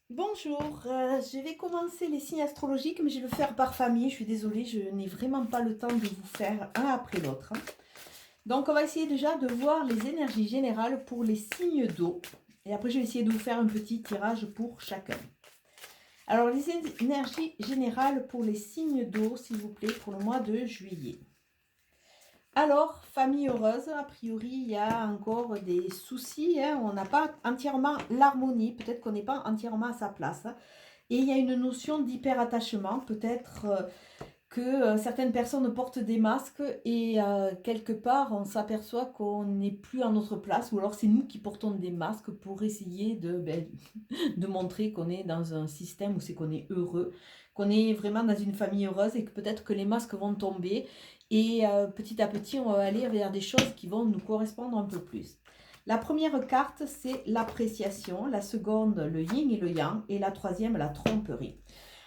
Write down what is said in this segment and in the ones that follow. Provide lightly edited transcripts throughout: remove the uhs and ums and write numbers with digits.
Bonjour, je vais commencer les signes astrologiques, mais je vais le faire par famille. Je suis désolée, je n'ai vraiment pas le temps de vous faire un après l'autre, hein. Donc, on va essayer déjà de voir les énergies générales pour les signes d'eau. Et après, je vais essayer de vous faire un petit tirage pour chacun. Alors, les énergies générales pour les signes d'eau, s'il vous plaît, pour le mois de juillet. Alors, famille heureuse, a priori, il y a encore des soucis, hein. On n'a pas entièrement l'harmonie, peut-être qu'on n'est pas entièrement à sa place, hein. Et il y a une notion d'hyperattachement, peut-être que certaines personnes portent des masques et quelque part on s'aperçoit qu'on n'est plus à notre place, ou alors c'est nous qui portons des masques pour essayer de montrer qu'on est dans un système où c'est qu'on est heureux, qu'on est vraiment dans une famille heureuse et que peut-être que les masques vont tomber et petit à petit on va aller vers des choses qui vont nous correspondre un peu plus. La première carte, c'est l'appréciation, la seconde, le yin et le yang, et la troisième, la tromperie.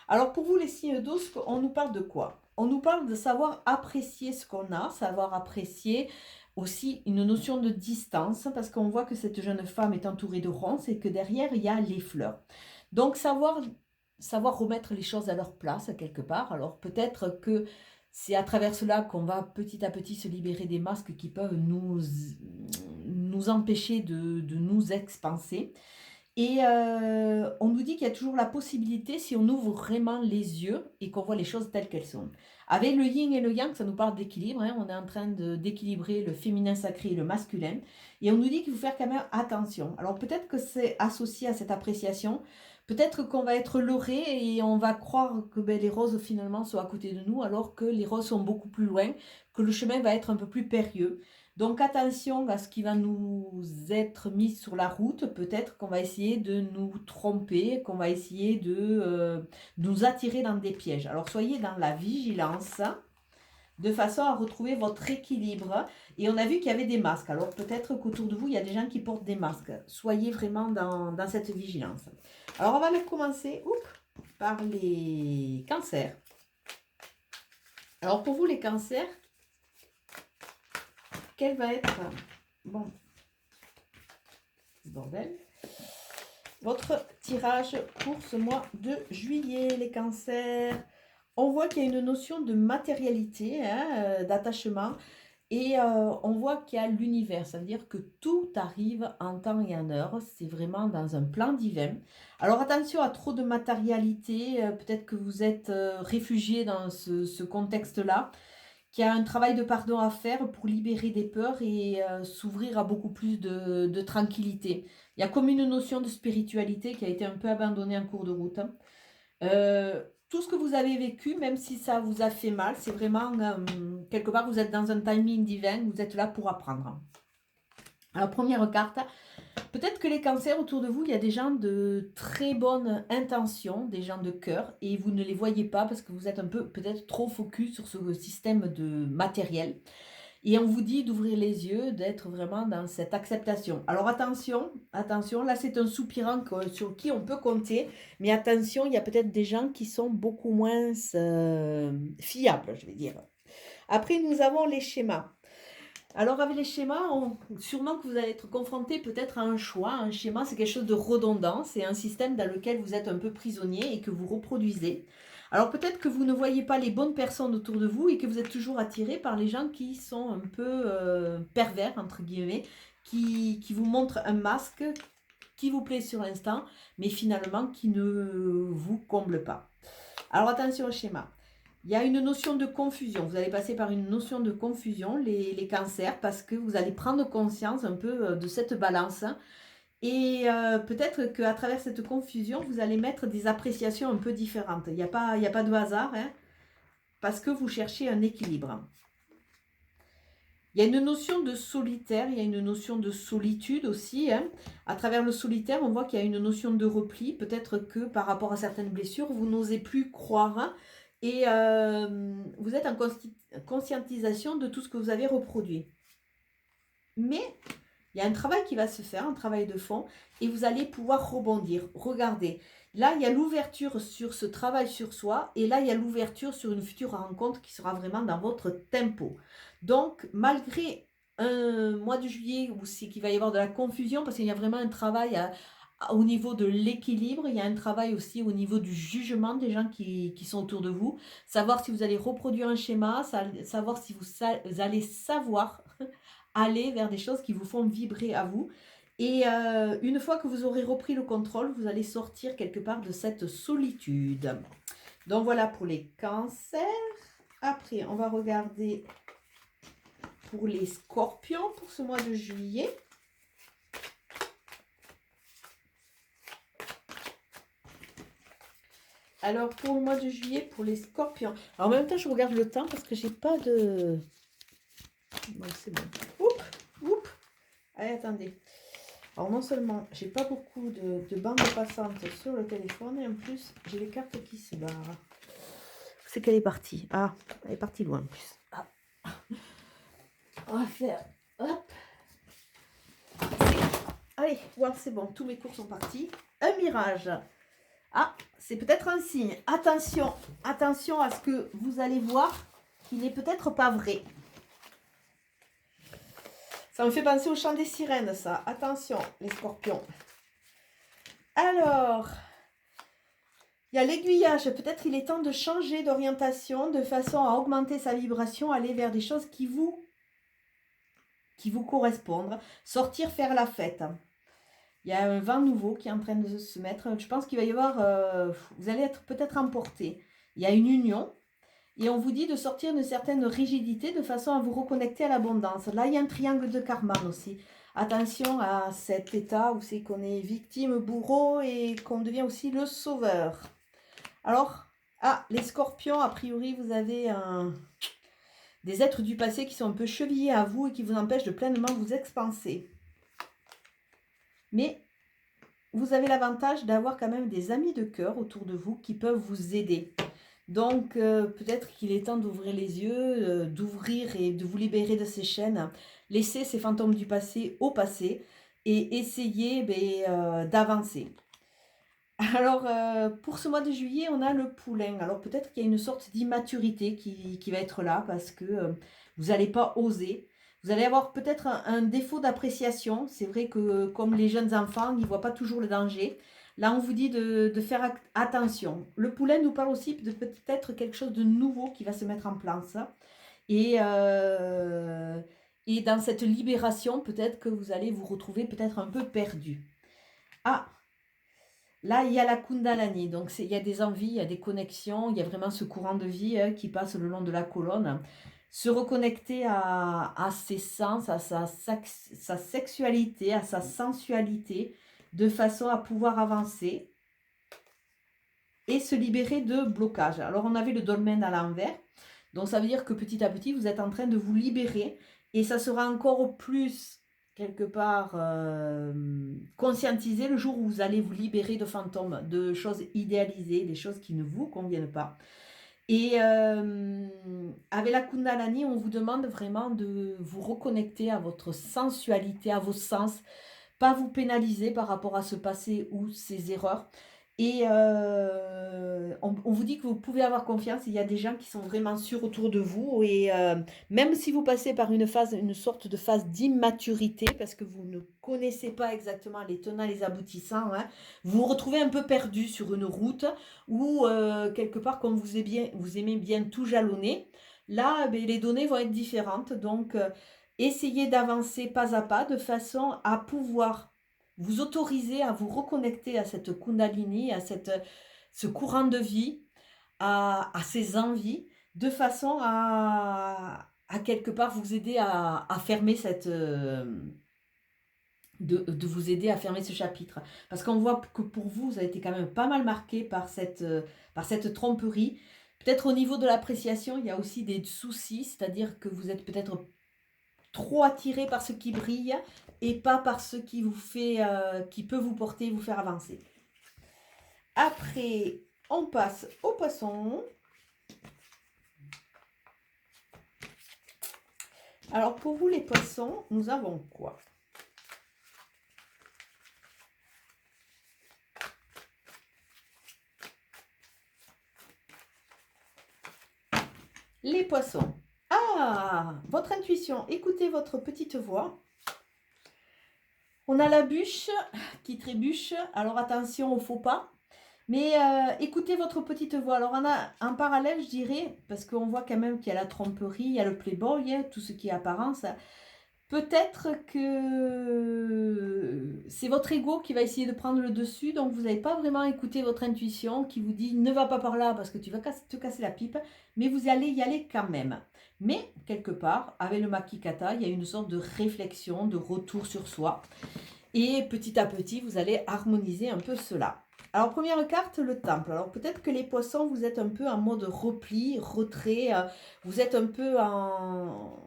Alors pour vous, les signes d'eau, on nous parle de quoi? On nous parle de savoir apprécier ce qu'on a, savoir apprécier aussi une notion de distance, parce qu'on voit que cette jeune femme est entourée de ronces et que derrière, il y a les fleurs. Donc savoir remettre les choses à leur place quelque part. Alors peut-être que c'est à travers cela qu'on va petit à petit se libérer des masques qui peuvent nous empêcher de nous expanser. Et on nous dit qu'il y a toujours la possibilité, si on ouvre vraiment les yeux et qu'on voit les choses telles qu'elles sont. Avec le yin et le yang, ça nous parle d'équilibre, hein. On est en train d'équilibrer le féminin sacré et le masculin. Et on nous dit qu'il faut faire quand même attention. Alors peut-être que c'est associé à cette appréciation. Peut-être qu'on va être leurré et on va croire que les roses finalement sont à côté de nous, alors que les roses sont beaucoup plus loin, que le chemin va être un peu plus périlleux. Donc attention à ce qui va nous être mis sur la route. Peut-être qu'on va essayer de nous tromper, qu'on va essayer de nous attirer dans des pièges. Alors soyez dans la vigilance de façon à retrouver votre équilibre. Et on a vu qu'il y avait des masques. Alors peut-être qu'autour de vous, il y a des gens qui portent des masques. Soyez vraiment dans cette vigilance. Alors on va commencer par les cancers. Alors pour vous, les cancers, quel va être... Bon, bordel. Votre tirage pour ce mois de juillet, les cancers. On voit qu'il y a une notion de matérialité, hein, d'attachement. Et on voit qu'il y a l'univers. Ça veut dire que tout arrive en temps et en heure. C'est vraiment dans un plan divin. Alors attention à trop de matérialité. Peut-être que vous êtes réfugié dans ce contexte-là, qu'il y a un travail de pardon à faire pour libérer des peurs et s'ouvrir à beaucoup plus de tranquillité. Il y a comme une notion de spiritualité qui a été un peu abandonnée en cours de route, hein. Tout ce que vous avez vécu, même si ça vous a fait mal, c'est vraiment quelque part vous êtes dans un timing divin, vous êtes là pour apprendre. Alors première carte, peut-être que les cancers autour de vous, il y a des gens de très bonnes intentions, des gens de cœur, et vous ne les voyez pas parce que vous êtes un peu peut-être trop focus sur ce système de matériel. Et on vous dit d'ouvrir les yeux, d'être vraiment dans cette acceptation. Alors attention, attention, là c'est un soupirant sur qui on peut compter, mais attention, il y a peut-être des gens qui sont beaucoup moins fiables, je vais dire. Après, nous avons les schémas. Alors avec les schémas, sûrement que vous allez être confronté peut-être à un choix. Un schéma, c'est quelque chose de redondant, c'est un système dans lequel vous êtes un peu prisonnier et que vous reproduisez. Alors peut-être que vous ne voyez pas les bonnes personnes autour de vous et que vous êtes toujours attiré par les gens qui sont un peu pervers, entre guillemets, qui vous montrent un masque qui vous plaît sur l'instant, mais finalement qui ne vous comble pas. Alors attention au schéma. Il y a une notion de confusion. Vous allez passer par une notion de confusion, les cancers, parce que vous allez prendre conscience un peu de cette balance. Et peut-être qu'à travers cette confusion, vous allez mettre des appréciations un peu différentes. Il n'y a pas de hasard, hein, parce que vous cherchez un équilibre. Il y a une notion de solitaire, il y a une notion de solitude aussi, hein. À travers le solitaire, on voit qu'il y a une notion de repli. Peut-être que par rapport à certaines blessures, vous n'osez plus croire, hein, et vous êtes en conscientisation de tout ce que vous avez reproduit. Mais il y a un travail qui va se faire, un travail de fond, et vous allez pouvoir rebondir. Regardez, là, il y a l'ouverture sur ce travail sur soi, et là, il y a l'ouverture sur une future rencontre qui sera vraiment dans votre tempo. Donc, malgré un mois de juillet où c'est qu'il va y avoir de la confusion, parce qu'il y a vraiment un travail au niveau de l'équilibre, il y a un travail aussi au niveau du jugement des gens qui sont autour de vous. Savoir si vous allez reproduire un schéma, savoir si vous allez savoir aller vers des choses qui vous font vibrer à vous. Et une fois que vous aurez repris le contrôle, vous allez sortir quelque part de cette solitude. Donc voilà pour les cancers. Après, on va regarder pour les scorpions pour ce mois de juillet. Alors, pour le mois de juillet, pour les scorpions. Alors, en même temps, je regarde le temps parce que j'ai pas de... Bon, c'est bon. Oups. Allez, attendez. Alors, non seulement, j'ai pas beaucoup de bandes passantes sur le téléphone, et en plus, j'ai les cartes qui se barrent. C'est qu'elle est partie. Ah, elle est partie loin en plus. Ah. On va faire... Hop. Allez, voilà, c'est bon. Tous mes cours sont partis. Un mirage. Ah, c'est peut-être un signe. Attention, attention à ce que vous allez voir qui n'est peut-être pas vrai. Ça me fait penser au chant des sirènes, ça. Attention, les scorpions. Alors, il y a l'aiguillage. Peut-être il est temps de changer d'orientation de façon à augmenter sa vibration, aller vers des choses qui vous correspondent. Sortir, faire la fête. Il y a un vent nouveau qui est en train de se mettre. Je pense qu'il va y avoir... vous allez être peut-être emporté. Il y a une union. Et on vous dit de sortir d'une certaine rigidité de façon à vous reconnecter à l'abondance. Là, il y a un triangle de Karman aussi. Attention à cet état où c'est qu'on est victime, bourreau et qu'on devient aussi le sauveur. Alors, les scorpions, a priori, vous avez des êtres du passé qui sont un peu chevillés à vous et qui vous empêchent de pleinement vous expanser. Mais vous avez l'avantage d'avoir quand même des amis de cœur autour de vous qui peuvent vous aider. Donc, peut-être qu'il est temps d'ouvrir les yeux, d'ouvrir et de vous libérer de ces chaînes. Laissez ces fantômes du passé au passé et essayez d'avancer. Alors, pour ce mois de juillet, on a le poulain. Alors, peut-être qu'il y a une sorte d'immaturité qui va être là parce que vous n'allez pas oser. Vous allez avoir peut-être un défaut d'appréciation. C'est vrai que comme les jeunes enfants, ils ne voient pas toujours le danger. Là, on vous dit de faire attention. Le poulain nous parle aussi de peut-être quelque chose de nouveau qui va se mettre en place. Et dans cette libération, peut-être que vous allez vous retrouver peut-être un peu perdu. Ah, là, il y a la Kundalini. Donc, il y a des envies, il y a des connexions. Il y a vraiment ce courant de vie qui passe le long de la colonne. Se reconnecter à ses sens, à sa sexualité, à sa sensualité, de façon à pouvoir avancer et se libérer de blocages. Alors, on avait le dolmen à l'envers. Donc, ça veut dire que petit à petit, vous êtes en train de vous libérer. Et ça sera encore plus, quelque part, conscientisé le jour où vous allez vous libérer de fantômes, de choses idéalisées, des choses qui ne vous conviennent pas. Et avec la Kundalini, on vous demande vraiment de vous reconnecter à votre sensualité, à vos sens, pas vous pénaliser par rapport à ce passé ou ces erreurs. Et on vous dit que vous pouvez avoir confiance. Il y a des gens qui sont vraiment sûrs autour de vous. Et même si vous passez par une sorte de phase d'immaturité, parce que vous ne connaissez pas exactement les tenants et les aboutissants, hein, vous vous retrouvez un peu perdu sur une route où, quelque part, comme vous aimez bien tout jalonner, là, les données vont être différentes. Donc, essayez d'avancer pas à pas de façon à pouvoir vous autoriser à vous reconnecter à cette Kundalini, à ce courant de vie, à ces envies, de façon à quelque part vous aider à fermer de vous aider à fermer ce chapitre. Parce qu'on voit que pour vous, vous avez été quand même pas mal marqué par cette tromperie. Peut-être au niveau de l'appréciation, il y a aussi des soucis, c'est-à-dire que vous êtes peut-être trop attiré par ce qui brille et pas par ce qui vous fait, qui peut vous porter et vous faire avancer. Après, on passe aux poissons. Alors, pour vous, les poissons, nous avons quoi? Les poissons. Ah, votre intuition, écoutez votre petite voix. On a la bûche qui trébuche, alors attention au faux pas. Mais écoutez votre petite voix. Alors on a un parallèle, je dirais, parce qu'on voit quand même qu'il y a la tromperie, il y a le playboy, hein, tout ce qui est apparence. Peut-être que c'est votre ego qui va essayer de prendre le dessus, donc vous n'avez pas vraiment écouté votre intuition qui vous dit ne va pas par là parce que tu vas te casser la pipe, mais vous allez y aller quand même. Mais quelque part, avec le Makikata, il y a une sorte de réflexion, de retour sur soi. Et petit à petit, vous allez harmoniser un peu cela. Alors, première carte, le temple. Alors, peut-être que les poissons, vous êtes un peu en mode repli, retrait. Vous êtes un peu en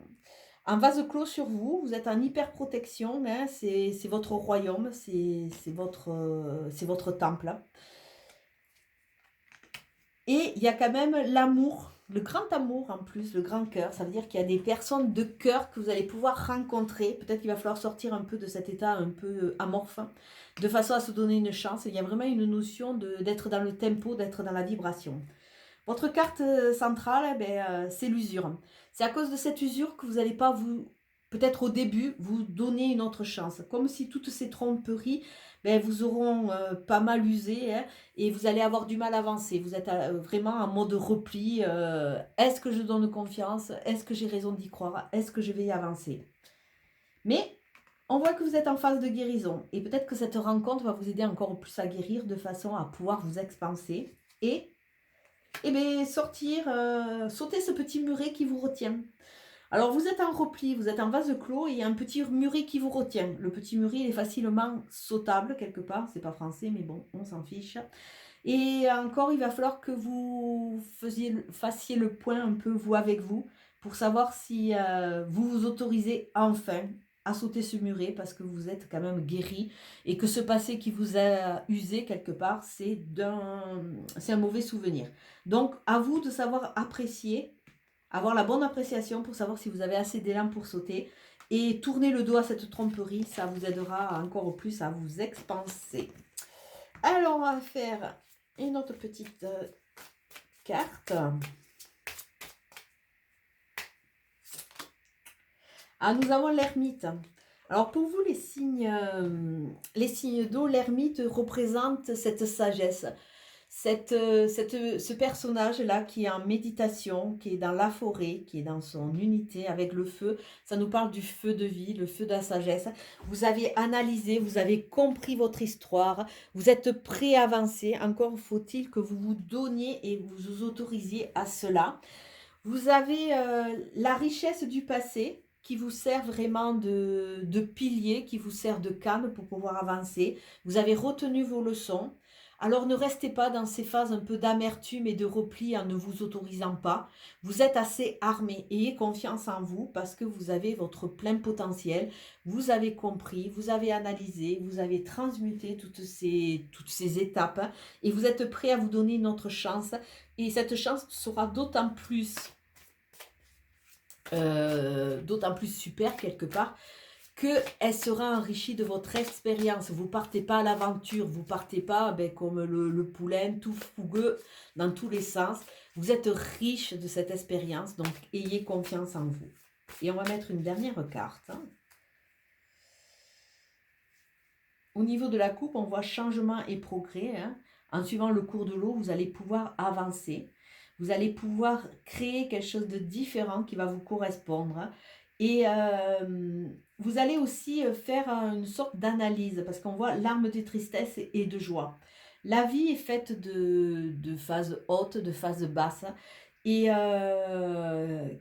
vase clos sur vous. Vous êtes en hyper protection. Hein, c'est votre royaume, c'est votre temple. Et il y a quand même l'amour, le grand amour en plus, le grand cœur. Ça veut dire qu'il y a des personnes de cœur que vous allez pouvoir rencontrer. Peut-être qu'il va falloir sortir un peu de cet état un peu amorphe, de façon à se donner une chance. Il y a vraiment une notion d'être dans le tempo, d'être dans la vibration. Votre carte centrale, c'est l'usure. C'est à cause de cette usure que vous n'allez pas peut-être au début, vous donner une autre chance. Comme si toutes ces tromperies vous auront pas mal usé, hein, et vous allez avoir du mal à avancer. Vous êtes vraiment en mode repli. Est-ce que je donne confiance? Est-ce que j'ai raison d'y croire? Est-ce que je vais y avancer? Mais on voit que vous êtes en phase de guérison. Et peut-être que cette rencontre va vous aider encore plus à guérir de façon à pouvoir vous expanser et sortir, sauter ce petit muret qui vous retient. Alors, vous êtes en repli, vous êtes en vase clos et il y a un petit muret qui vous retient. Le petit muret, il est facilement sautable quelque part. C'est pas français, mais bon, on s'en fiche. Et encore, il va falloir que vous fassiez le point un peu, vous, avec vous, pour savoir si vous vous autorisez enfin à sauter ce muret, parce que vous êtes quand même guéri, et que ce passé qui vous a usé quelque part, c'est un mauvais souvenir. Donc, à vous de savoir apprécier, avoir la bonne appréciation pour savoir si vous avez assez d'élan pour sauter, et tourner le dos à cette tromperie, ça vous aidera encore plus à vous expanser. Alors, on va faire une autre petite carte. Ah, nous avons l'ermite. Alors, pour vous, les signes d'eau, l'ermite représente cette sagesse. Ce personnage-là qui est en méditation, qui est dans la forêt, qui est dans son unité avec le feu, ça nous parle du feu de vie, le feu de la sagesse. Vous avez analysé, vous avez compris votre histoire, vous êtes prêt à avancer. Encore faut-il que vous vous donniez et vous vous autorisiez à cela. Vous avez la richesse du passé qui vous sert vraiment de pilier, qui vous sert de canne pour pouvoir avancer. Vous avez retenu vos leçons. Alors ne restez pas dans ces phases un peu d'amertume et de repli en ne vous autorisant pas. Vous êtes assez armé. Ayez confiance en vous parce que vous avez votre plein potentiel. Vous avez compris, vous avez analysé, vous avez transmuté toutes ces étapes, hein, et vous êtes prêt à vous donner une autre chance. Et cette chance sera d'autant plus super quelque part qu'elle sera enrichie de votre expérience. Vous partez pas à l'aventure, vous partez pas comme le poulain, tout fougueux dans tous les sens. Vous êtes riche de cette expérience, donc ayez confiance en vous. Et on va mettre une dernière carte. Hein. Au niveau de la coupe, on voit changement et progrès. Hein. En suivant le cours de l'eau, vous allez pouvoir avancer. Vous allez pouvoir créer quelque chose de différent qui va vous correspondre. Et vous allez aussi faire une sorte d'analyse, parce qu'on voit l'arme de tristesse et de joie. La vie est faite de phases hautes, de phases basses. Et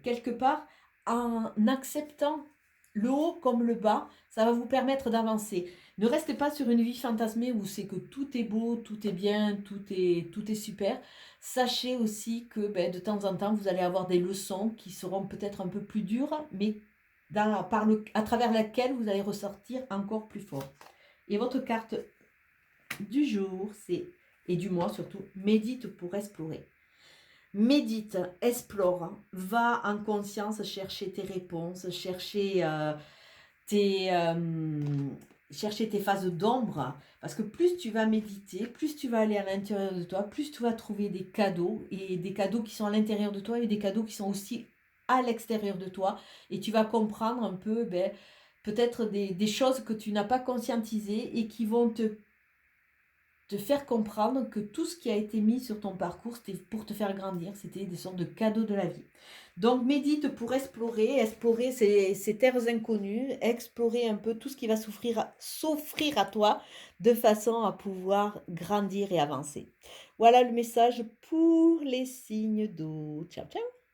quelque part, en acceptant le haut comme le bas, ça va vous permettre d'avancer. Ne restez pas sur une vie fantasmée où c'est que tout est beau, tout est bien, tout est super. Sachez aussi que de temps en temps, vous allez avoir des leçons qui seront peut-être un peu plus dures, mais à travers laquelle vous allez ressortir encore plus fort. Et votre carte du jour, et du mois surtout, médite pour explorer. Médite, explore, va en conscience chercher tes réponses, chercher tes phases d'ombre, parce que plus tu vas méditer, plus tu vas aller à l'intérieur de toi, plus tu vas trouver des cadeaux, et des cadeaux qui sont à l'intérieur de toi, et des cadeaux qui sont aussi à l'extérieur de toi, et tu vas comprendre un peu peut-être des choses que tu n'as pas conscientisées et qui vont te faire comprendre que tout ce qui a été mis sur ton parcours, c'était pour te faire grandir, c'était des sortes de cadeaux de la vie. Donc médite pour explorer ces terres inconnues, explorer un peu tout ce qui va s'offrir à toi de façon à pouvoir grandir et avancer. Voilà le message pour les signes d'eau. Ciao, ciao!